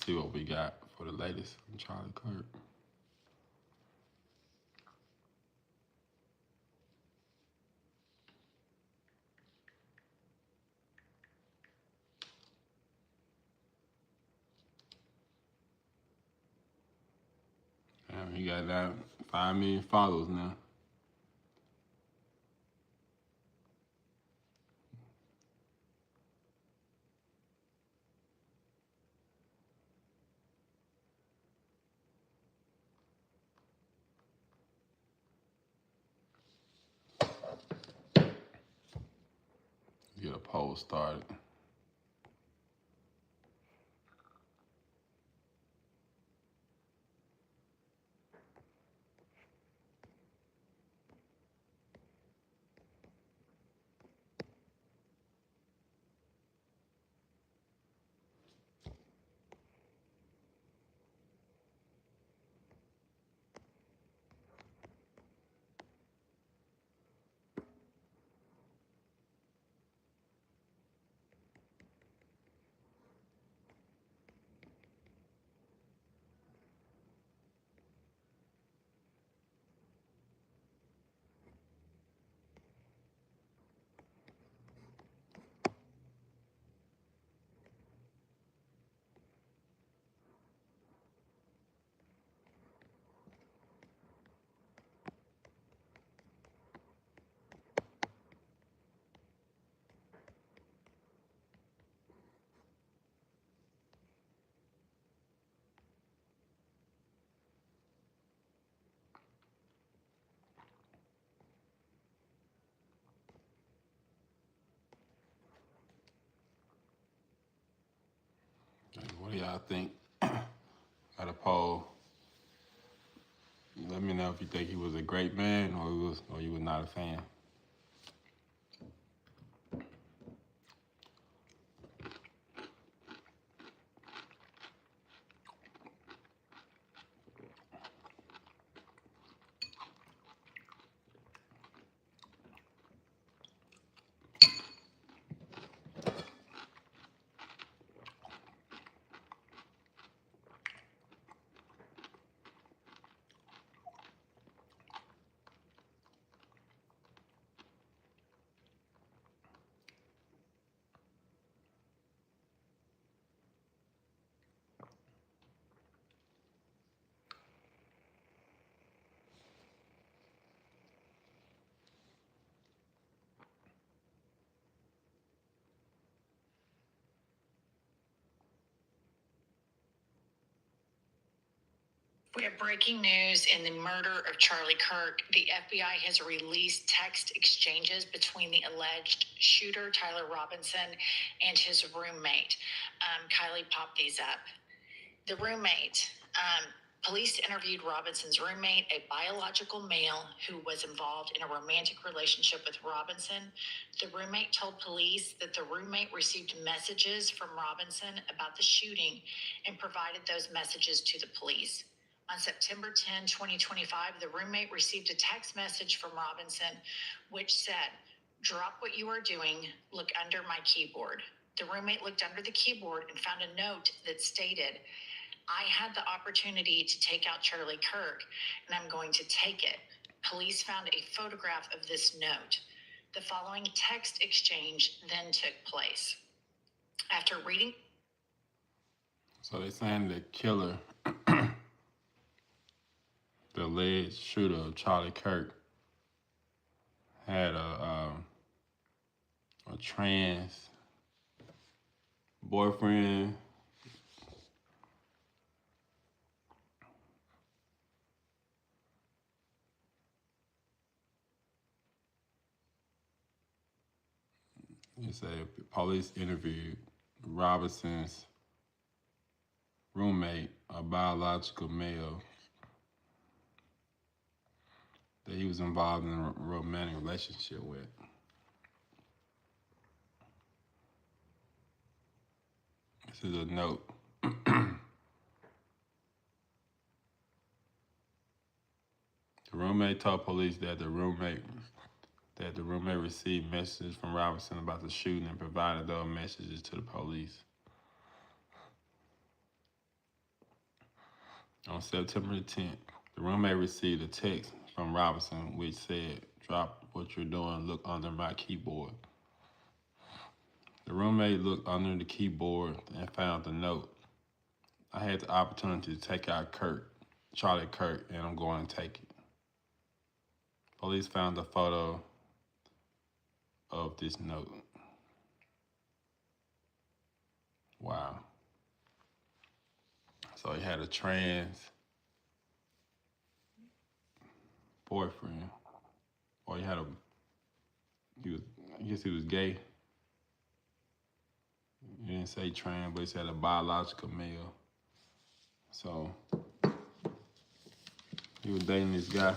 see what we got for the latest from Charlie Kirk. He got that 5 million followers now. Get a poll started. What do y'all think? Got a poll. Let me know if you think he was a great man or you was not a fan. We have breaking news in the murder of Charlie Kirk. The FBI has released text exchanges between the alleged shooter, Tyler Robinson, and his roommate. Kylie popped these up. The roommate, police interviewed Robinson's roommate, a biological male who was involved in a romantic relationship with Robinson. The roommate told police that the roommate received messages from Robinson about the shooting and provided those messages to the police. On September 10, 2025, the roommate received a text message from Robinson which said, "Drop what you are doing, look under my keyboard." The roommate looked under the keyboard and found a note that stated, "I had the opportunity to take out Charlie Kirk, and I'm going to take it." Police found a photograph of this note. The following text exchange then took place. After reading... So they're saying the killer, the alleged shooter of Charlie Kirk, had a trans boyfriend. You say police interviewed Robinson's roommate, a biological male, that he was involved in a romantic relationship with. This is a note. The roommate told police that the roommate received messages from Robinson about the shooting and provided those messages to the police. On September the 10th, the roommate received a text from Robinson which said, "Drop what you're doing, look under my keyboard." The roommate looked under the keyboard and found the note. "I had the opportunity to take out Charlie Kirk, and I'm going to take it." Police found a photo of this note. Wow. So he had a trans boyfriend, or I guess he was gay. He didn't say trans, but he said a biological male. So he was dating this guy.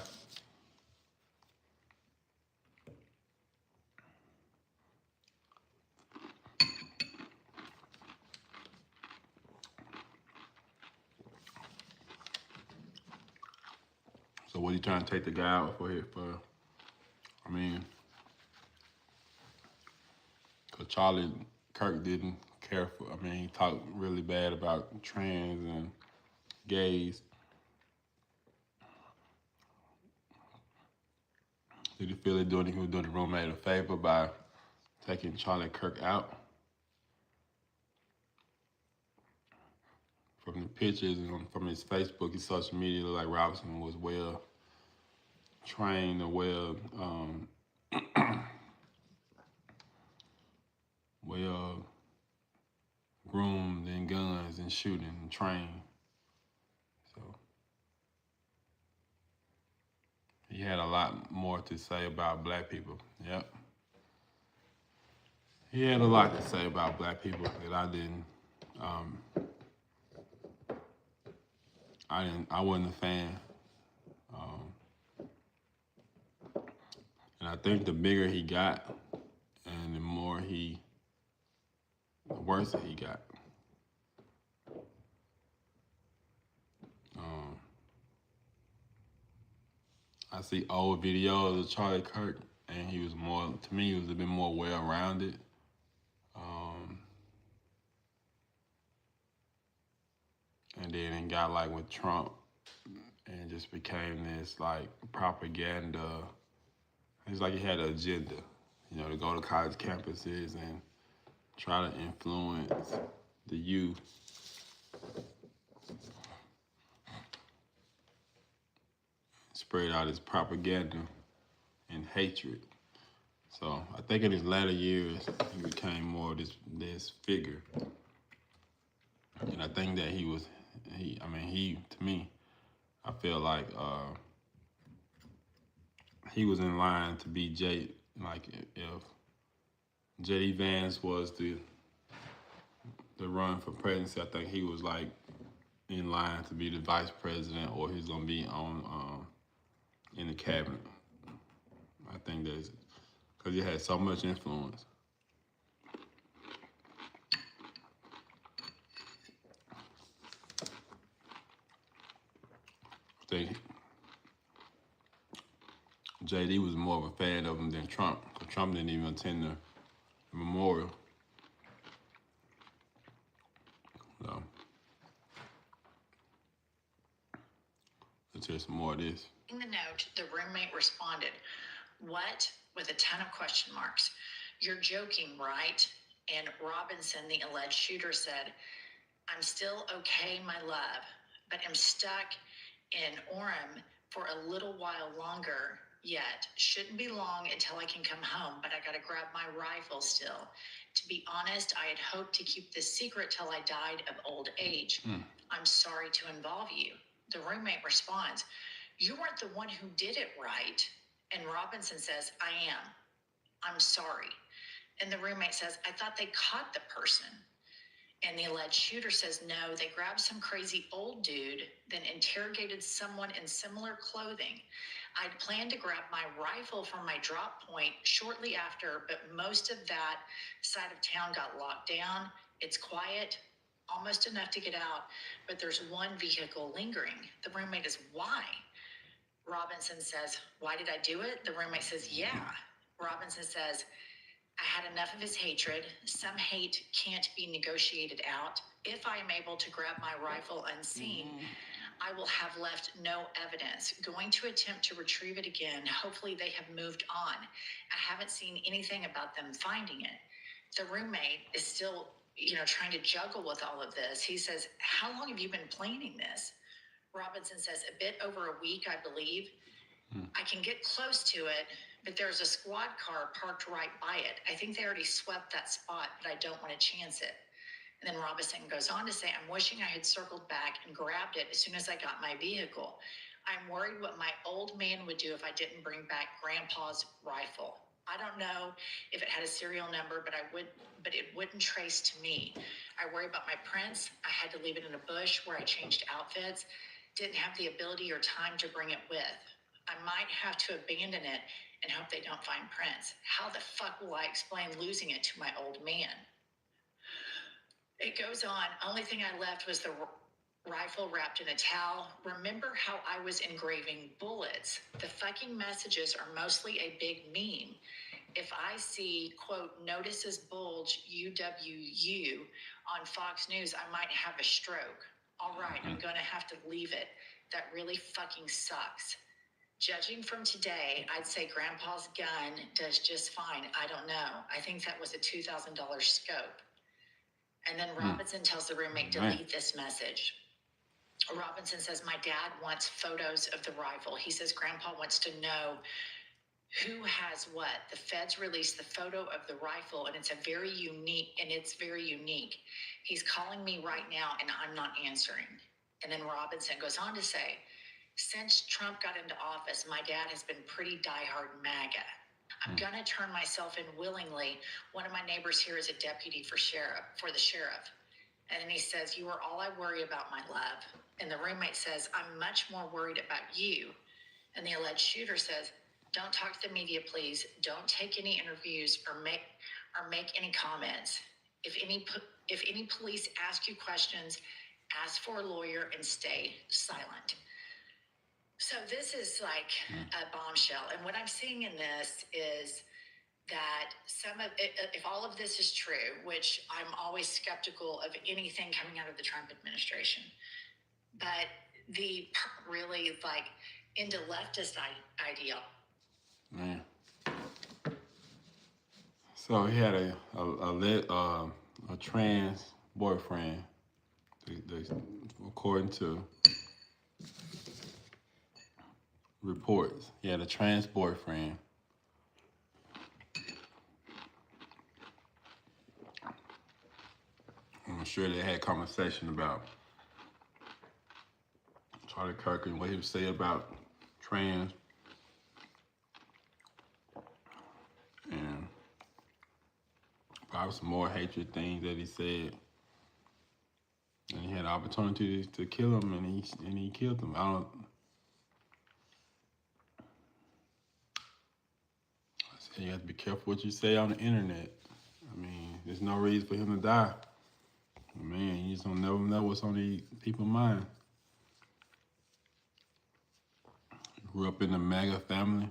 So what he trying to take the guy out for? I mean, because Charlie Kirk didn't care for, he talked really bad about trans and gays. Did he feel he was doing the roommate a favor by taking Charlie Kirk out? From the pictures and from his Facebook, his social media, like Robinson was well trained or well groomed in guns and shooting and trained. So he had a lot more to say about black people. Yep. He had a lot to say about black people that I didn't. I wasn't a fan. And I think the bigger he got and the worse he got. I see old videos of Charlie Kirk, and he was to me, he was a bit more well-rounded. And then it got like with Trump and just became this like propaganda. It's like he had an agenda, to go to college campuses and try to influence the youth. Spread out his propaganda and hatred. So I think in his latter years, he became more of this figure. And I think that to me, I feel like he was in line to be like if J.D. Vance was the run for presidency, I think he was like in line to be the vice president, or he's gonna be on in the cabinet. I think that's because he had so much influence. I think JD was more of a fan of him than Trump. Because Trump didn't even attend the memorial. So let's hear some more of this. In the note, the roommate responded, "What?" with a ton of question marks. "You're joking, right?" And Robinson, the alleged shooter, said, "I'm still okay, my love, but I'm stuck in Orem for a little while longer yet. Shouldn't be long until I can come home, but I gotta grab my rifle still. To be honest, I had hoped to keep this secret till I died of old age. I'm sorry to involve you." The roommate responds, "You weren't the one who did it, right?" And Robinson says, "I am. I'm sorry." And the roommate says, "I thought they caught the person." And the alleged shooter says, "No, they grabbed some crazy old dude, then interrogated someone in similar clothing. I'd planned to grab my rifle from my drop point shortly after, but most of that side of town got locked down. It's quiet, almost enough to get out, but there's one vehicle lingering." The roommate is, "Why?" Robinson says, "Why did I do it?" The roommate says, "Yeah." Robinson says, "I had enough of his hatred. Some hate can't be negotiated out. If I am able to grab my rifle unseen, I will have left no evidence. Going to attempt to retrieve it again. Hopefully they have moved on. I haven't seen anything about them finding it. The roommate is still, trying to juggle with all of this. He says, how long have you been planning this? Robinson says, a bit over a week, I believe. I can get close to it, but there's a squad car parked right by it. I think they already swept that spot, but I don't want to chance it. And then Robinson goes on to say, I'm wishing I had circled back and grabbed it as soon as I got my vehicle. I'm worried what my old man would do if I didn't bring back Grandpa's rifle. I don't know if it had a serial number, but it wouldn't trace to me. I worry about my prints. I had to leave it in a bush where I changed outfits. Didn't have the ability or time to bring it with. I might have to abandon it and hope they don't find prints. How the fuck will I explain losing it to my old man? It goes on. Only thing I left was the rifle wrapped in a towel. Remember how I was engraving bullets? The fucking messages are mostly a big meme. If I see, quote, notices bulge UWU on Fox News, I might have a stroke. All right, I'm going to have to leave it. That really fucking sucks. Judging from today, I'd say Grandpa's gun does just fine. I don't know. I think that was a $2,000 scope. And then Robinson tells the roommate, delete this message. Robinson says, my dad wants photos of the rifle. He says Grandpa wants to know who has what. The feds released the photo of the rifle, and it's very unique. He's calling me right now, and I'm not answering. And then Robinson goes on to say, since Trump got into office, my dad has been pretty diehard MAGA. I'm going to turn myself in willingly. One of my neighbors here is a deputy for the sheriff. And then he says, you are all I worry about, my love. And the roommate says, I'm much more worried about you. And the alleged shooter says, don't talk to the media, please. Don't take any interviews or make any comments. If any police ask you questions, ask for a lawyer and stay silent. So this is like a bombshell. And what I'm seeing in this is that if all of this is true, which I'm always skeptical of anything coming out of the Trump administration, but the really like into leftist ideal. Man. So he had a trans boyfriend, according to reports. He had a trans boyfriend. I'm sure they had conversation about Charlie Kirk and what he would say about trans. And probably some more hatred things that he said. And he had the opportunity to kill him, and he killed him. You have to be careful what you say on the internet. I mean, there's no reason for him to die. Man, you just don't never know what's on these people's mind. Grew up in the MAGA family.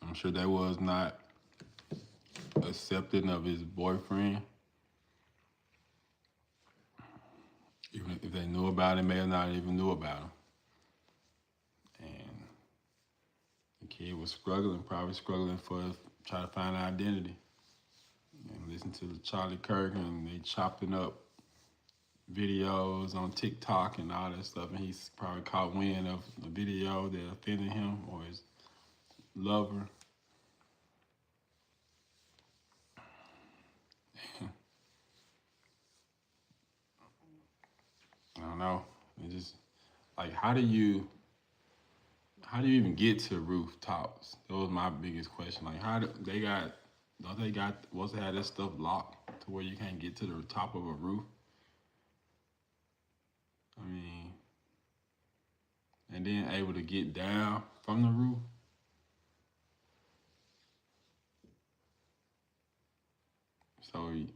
I'm sure they was not accepting of his boyfriend. Even if they knew about him, may have not even knew about him. And the kid was probably struggling try to find an identity. And listen to Charlie Kirk, and they chopping up videos on TikTok and all that stuff, and he's probably caught wind of the video that offended him or his lover. I don't know. It just like how do you even get to rooftops? That was my biggest question. Like don't they supposed to have this stuff locked to where you can't get to the top of a roof? I mean, and then able to get down from the roof. So it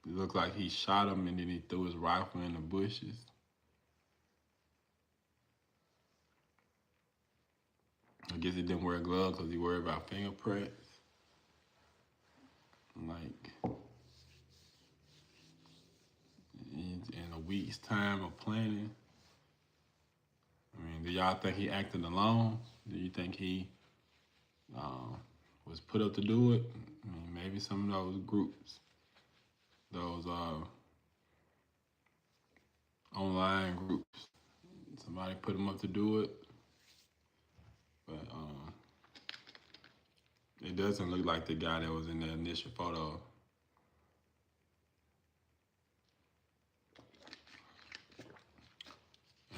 looked like he shot him and then he threw his rifle in the bushes. I guess he didn't wear gloves because he worried about fingerprints. Like, week's time of planning. I mean, do y'all think he acted alone? Do you think he was put up to do it? I mean, maybe some of those groups, those online groups, somebody put him up to do it. But it doesn't look like the guy that was in the initial photo.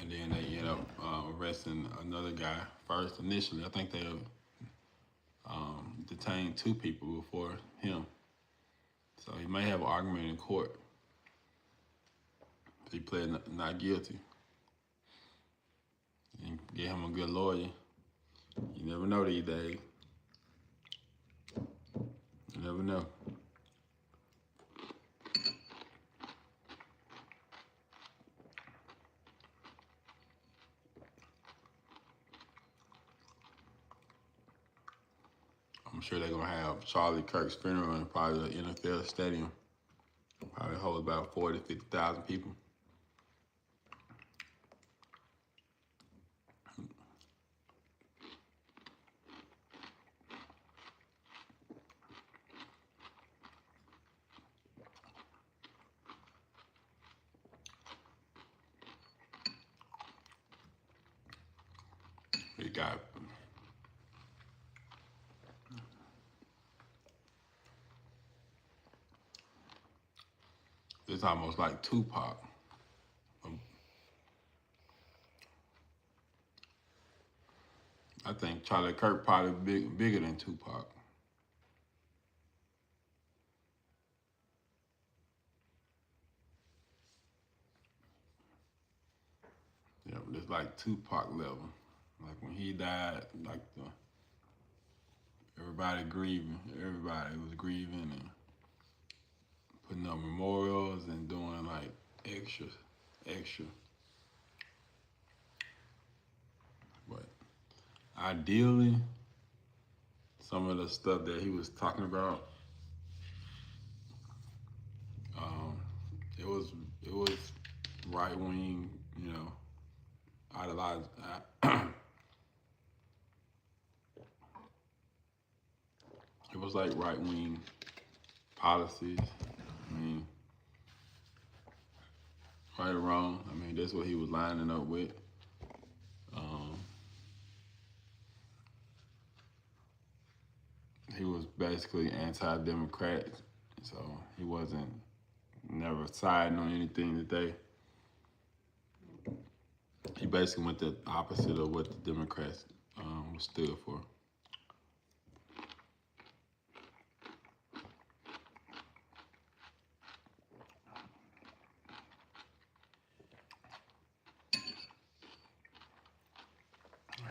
And then they end up arresting another guy first. Initially, I think they detained 2 people before him. So he may have an argument in court. He pled not guilty. And get him a good lawyer. You never know these days. You never know. I'm sure they're gonna have Charlie Kirk's funeral in probably the NFL stadium. Probably hold about 40,000 to 50,000 people. We got it's almost like Tupac. I think Charlie Kirk probably bigger than Tupac. Yeah, but it's like Tupac level. Like when he died, like everybody grieving. Everybody was grieving and putting up memorials and doing like extra. But ideally, some of the stuff that he was talking about, it was right wing, idolized. It was like right wing policies. I mean, right or wrong. I mean, that's what he was lining up with. He was basically anti-democrat, so he wasn't never siding on anything today. He basically went the opposite of what the Democrats stood for.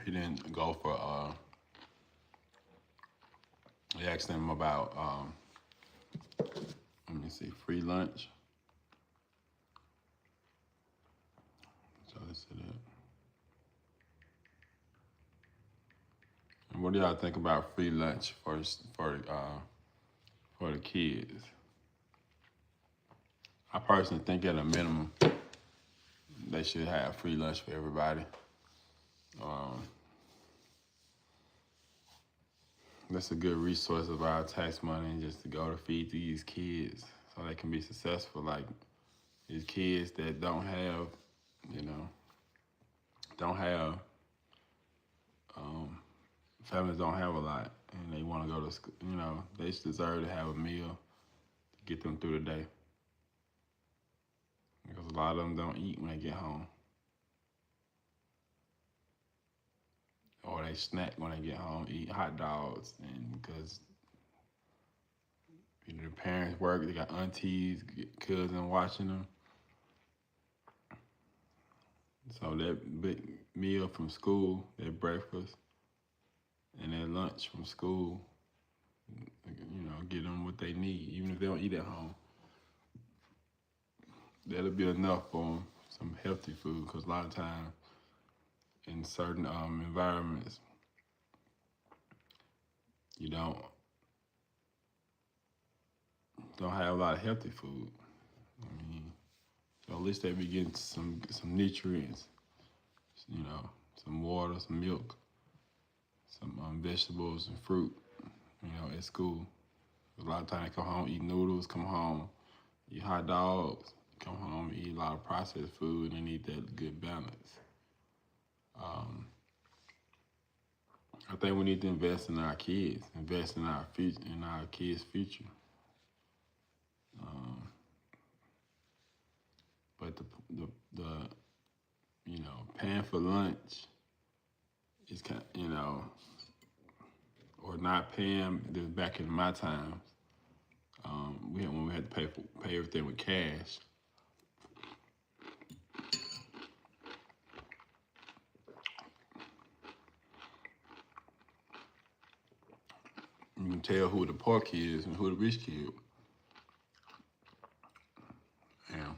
He didn't go for. They asked him about. Let me see, free lunch. So they said that. And what do y'all think about free lunch for the kids? I personally think at a minimum they should have free lunch for everybody. That's a good resource of our tax money just to go to feed these kids so they can be successful. Like these kids that don't have, families don't have a lot and they want to go to school, they deserve to have a meal to get them through the day. Because a lot of them don't eat when they get home. Or they snack when they get home, eat hot dogs, and because the parents work, they got aunties, cousins watching them. So that big meal from school, their breakfast, and their lunch from school, get them what they need, even if they don't eat at home. That'll be enough for them, some healthy food, because a lot of times in certain environments, you don't have a lot of healthy food. I mean, So at least they be getting some nutrients, some water, some milk, some vegetables and fruit, at school. A lot of times they come home, eat noodles, come home, eat hot dogs, come home, eat a lot of processed food, and they need that good balance. I think we need to invest in our kids, invest in our future, in our kids' future. But the paying for lunch is kind, or not paying. Back in my times, when we had to pay everything with cash. You can tell who the poor kid is and who the rich kid. Yeah.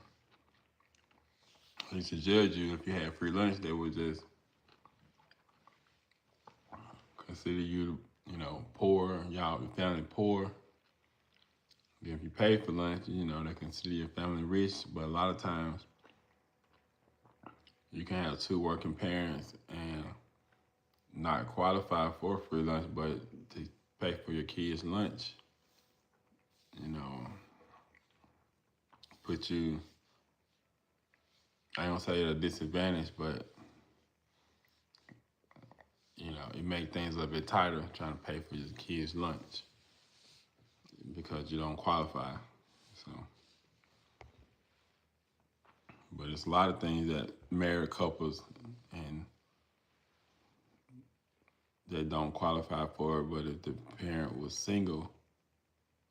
They used to judge you if you had free lunch. They would just consider you, poor. Y'all, your family poor. If you pay for lunch, they consider your family rich. But a lot of times, you can have two working parents and not qualify for free lunch, but to pay for your kids' lunch, put you, I don't say at a disadvantage, but, it make things a little bit tighter trying to pay for your kids' lunch because you don't qualify. So, but it's a lot of things that married couples and that don't qualify for it, but if the parent was single,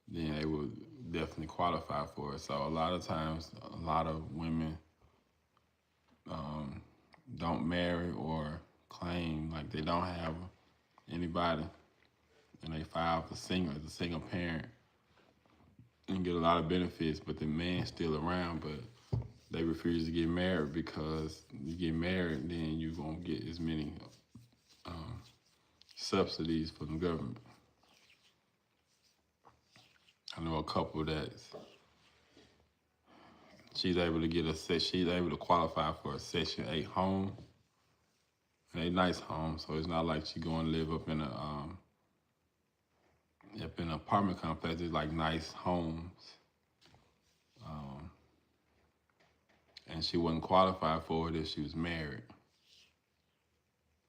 then they would definitely qualify for it. So a lot of times, a lot of women don't marry or claim like they don't have anybody, and they file for single as a single parent and get a lot of benefits, but the man's still around, but they refuse to get married because you get married, then you're gonna get as many subsidies from the government. I know a couple that's she's able to qualify for a Section 8 home, a nice home. So it's not like she's going to live up in an apartment complex. It's like nice homes, and she wouldn't qualify for it if she was married.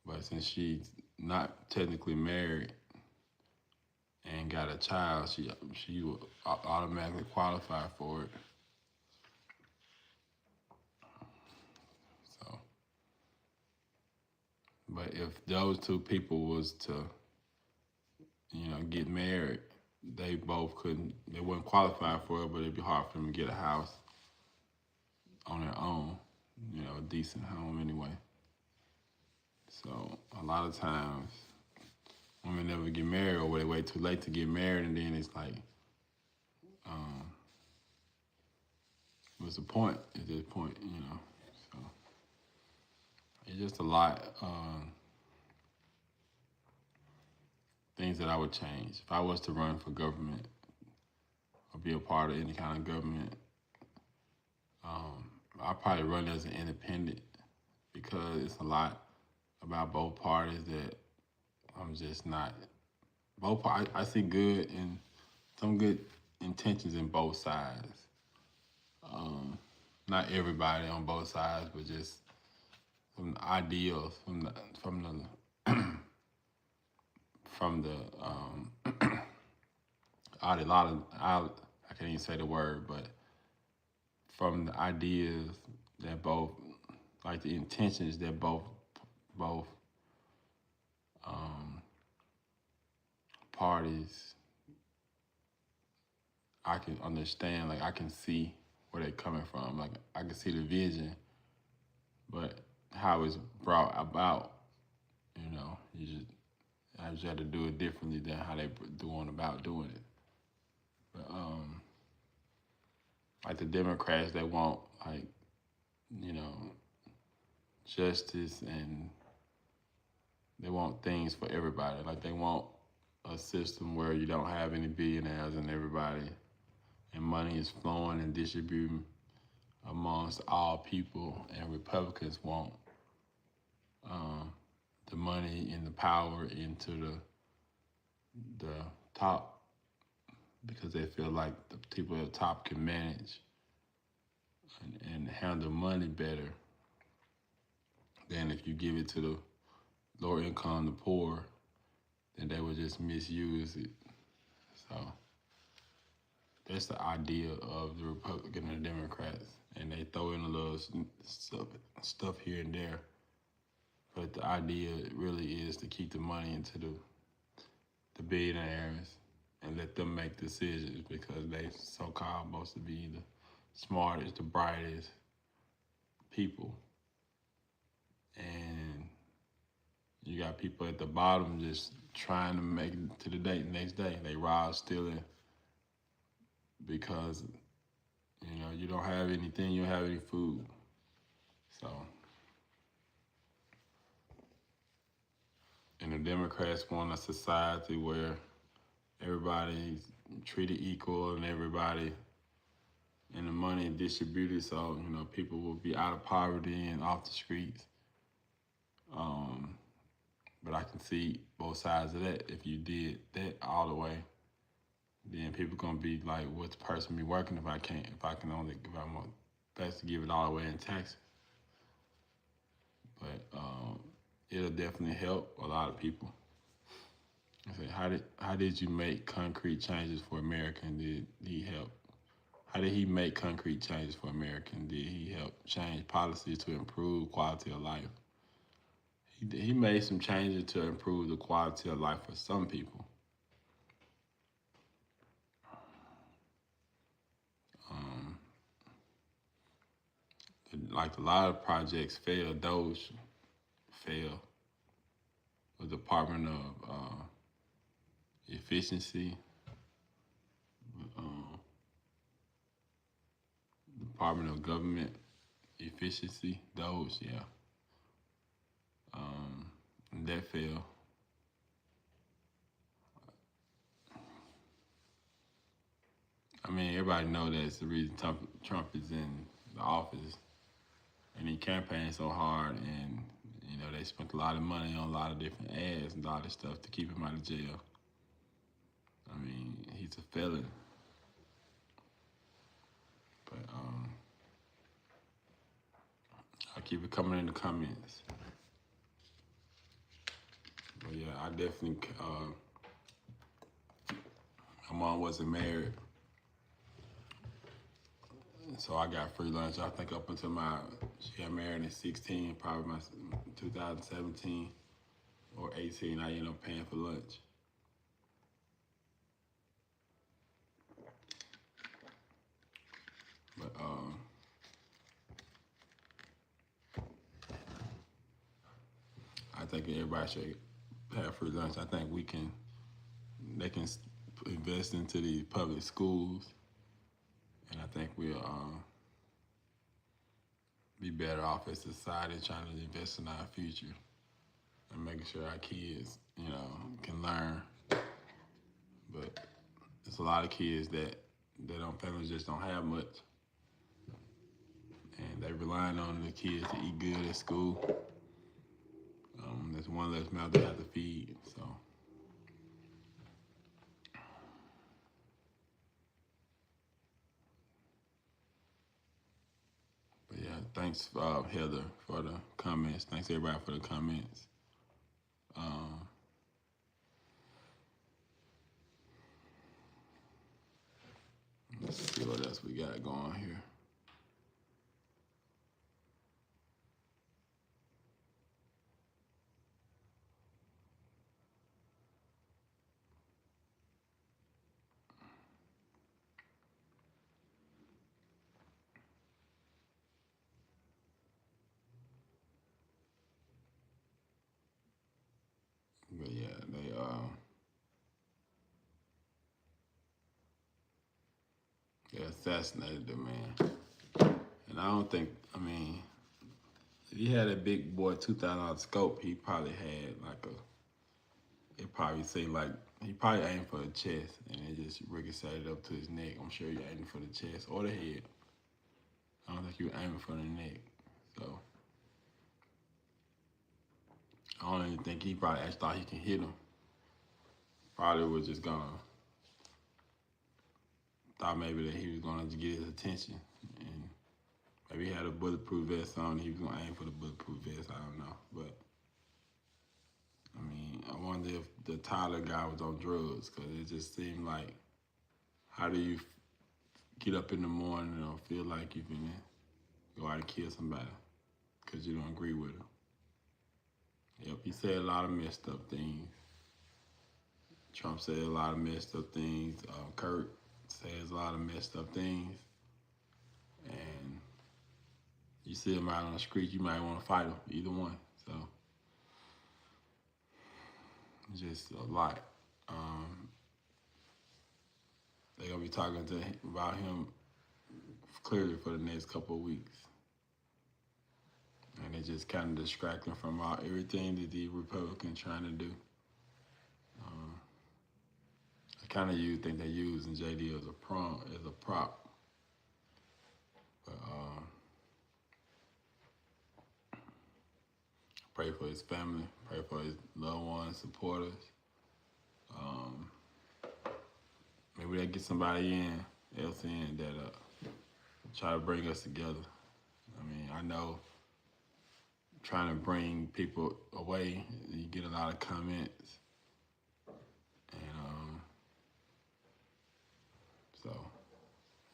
But since she's not technically married and got a child, she would automatically qualify for it. So, but if those two people was to, get married, they wouldn't qualify for it, but it'd be hard for them to get a house on their own, a decent home anyway. So a lot of times, women never get married, or they wait too late to get married, and then it's like, what's the point at this point, So it's just a lot things that I would change. If I was to run for government or be a part of any kind of government, I'd probably run as an independent because it's a lot about both parties that I'm just not. I see good and some good intentions in both sides. Not everybody on both sides, but just some ideals I can't even say the word, but from the ideas that both, like the intentions that both parties, I can understand. Like I can see where they're coming from. Like I can see the vision, but how it's brought about, I just had to do it differently than how they doing about doing it. But like the Democrats, they want like, justice, and they want things for everybody. Like they want a system where you don't have any billionaires and everybody, and money is flowing and distributing amongst all people, and Republicans want the money and the power into the top because they feel like the people at the top can manage and handle money better than if you give it to the lower income, the poor, then they would just misuse it. So that's the idea of the Republican and the Democrats, and they throw in a little stuff here and there. But the idea really is to keep the money into the billionaires and let them make decisions because they so-called supposed to be the smartest, the brightest people. And you got people at the bottom just trying to make it to the next day. They rob, stealing because you don't have anything, you don't have any food. So, and the Democrats want a society where everybody's treated equal and everybody and the money distributed so people will be out of poverty and off the streets. But I can see both sides of that. If you did that all the way, then people gonna be like, "What's the person be working if I can't? If I'm best to give it all away in taxes?" But it'll definitely help a lot of people. I say, how did you make concrete changes for America? And did he help? How did he make concrete changes for America? And did he help change policies to improve quality of life? He made some changes to improve the quality of life for some people. Like a lot of projects failed, those failed. The Department of Efficiency, Department of Government Efficiency, those, yeah. That failed. I mean, everybody know that's the reason Trump is in the office, and he campaigned so hard, and they spent a lot of money on a lot of different ads and all this stuff to keep him out of jail. I mean, he's a felon. But I'll keep it coming in the comments. But yeah, I definitely. My mom wasn't married, so I got free lunch. I think up until she got married in 16, probably my 2017 or 18, I ended up paying for lunch. But I think everybody should have free lunch. I think they can invest into the public schools, and I think we'll be better off as a society trying to invest in our future and making sure our kids, can learn. But there's a lot of kids that families just don't have much, and they relying on the kids to eat good at school. There's one less mouth they have to feed, so. But yeah, thanks Heather for the comments. Thanks everybody for the comments. Let's see what else we got going here. But yeah, they assassinated the man. And I don't think, if he had a big boy $2,000 scope, he probably had it probably seemed like he probably aimed for the chest and it just ricocheted up to his neck. I'm sure he aimed for the chest or the head. I don't like you were aiming for the neck. So I don't even think he probably actually thought he can hit him. Probably was just gonna thought maybe that he was gonna get his attention, and maybe he had a bulletproof vest on. He was gonna aim for the bulletproof vest. I don't know, but I mean, I wonder if the Tyler guy was on drugs, because it just seemed like, how do you get up in the morning or feel like you can go out and kill somebody because you don't agree with him? Yep, he said a lot of messed up things. Trump said a lot of messed up things. Kirk says a lot of messed up things. And you see him out on the street, you might want to fight him, either one. So, just a lot. They're going to be talking about him clearly for the next couple of weeks. And it just kind of distract him from everything that the Republicans trying to do. I kind of think they're using JD as a prop. But pray for his family, pray for his loved ones, supporters. Maybe they get somebody else in that try to bring us together. I mean, I know trying to bring people away, you get a lot of comments. And so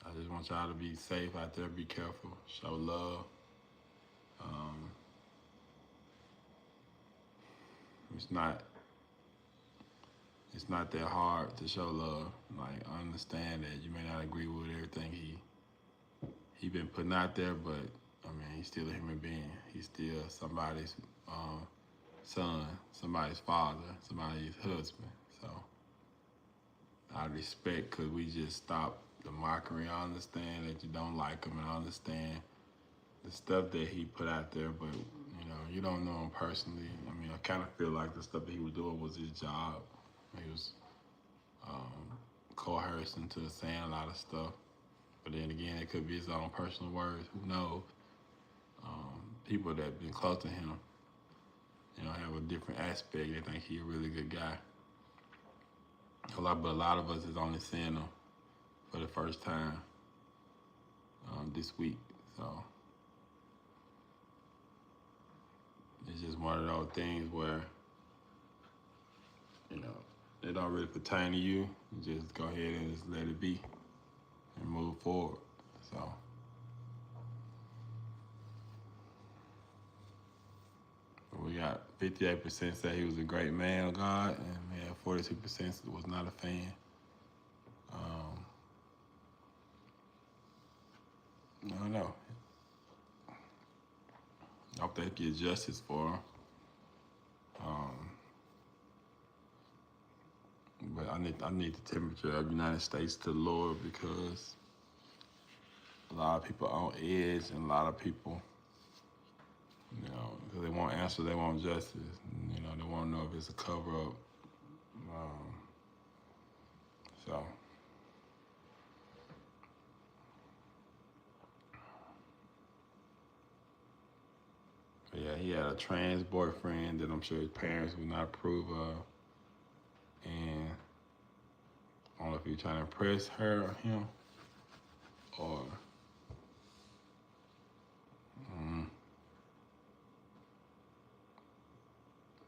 I just want y'all to be safe out there, be careful, show love. It's not that hard to show love. Like, I understand that you may not agree with everything he been putting out there, but I mean, he's still a human being. He's still somebody's son, somebody's father, somebody's husband. So I respect, because we just stop the mockery. I understand that you don't like him, and I understand the stuff that he put out there, but you don't know him personally. I mean, I kind of feel like the stuff that he was doing was his job. He was coercing to saying a lot of stuff. But then again, it could be his own personal words. Who knows? People that have been close to him, have a different aspect. They think he's a really good guy. But a lot of us is only seeing him for the first time this week. So it's just one of those things where, it don't really pertain to you. You just go ahead and just let it be and move forward. So we got 58% say he was a great man of God, and we had 42% was not a fan. I don't know. I hope they get justice for him. But I need the temperature of the United States to lower, because a lot of people on edge, and a lot of people, because they want answers, they want justice. They want to know if it's a cover-up. So. But yeah, he had a trans boyfriend that I'm sure his parents would not approve of. And I don't know if he was trying to impress her or him, or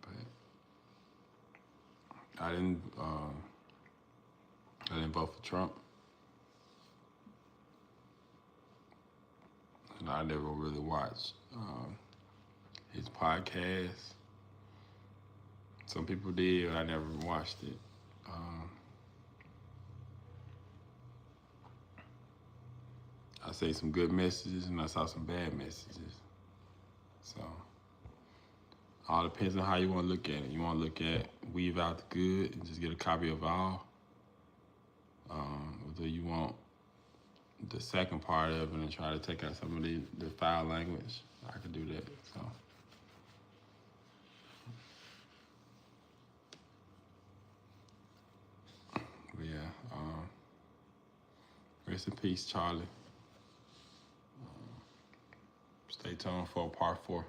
but I didn't vote for Trump. And I never really watched his podcast. Some people did, but I never watched it. I say some good messages, and I saw some bad messages. So all depends on how you want to look at it. You want to look at, weave out the good and just get a copy of all. Or do you want the second part of it and try to take out some of the foul language? I could do that. So. But yeah, rest in peace, Charlie. Stay tuned for part 4.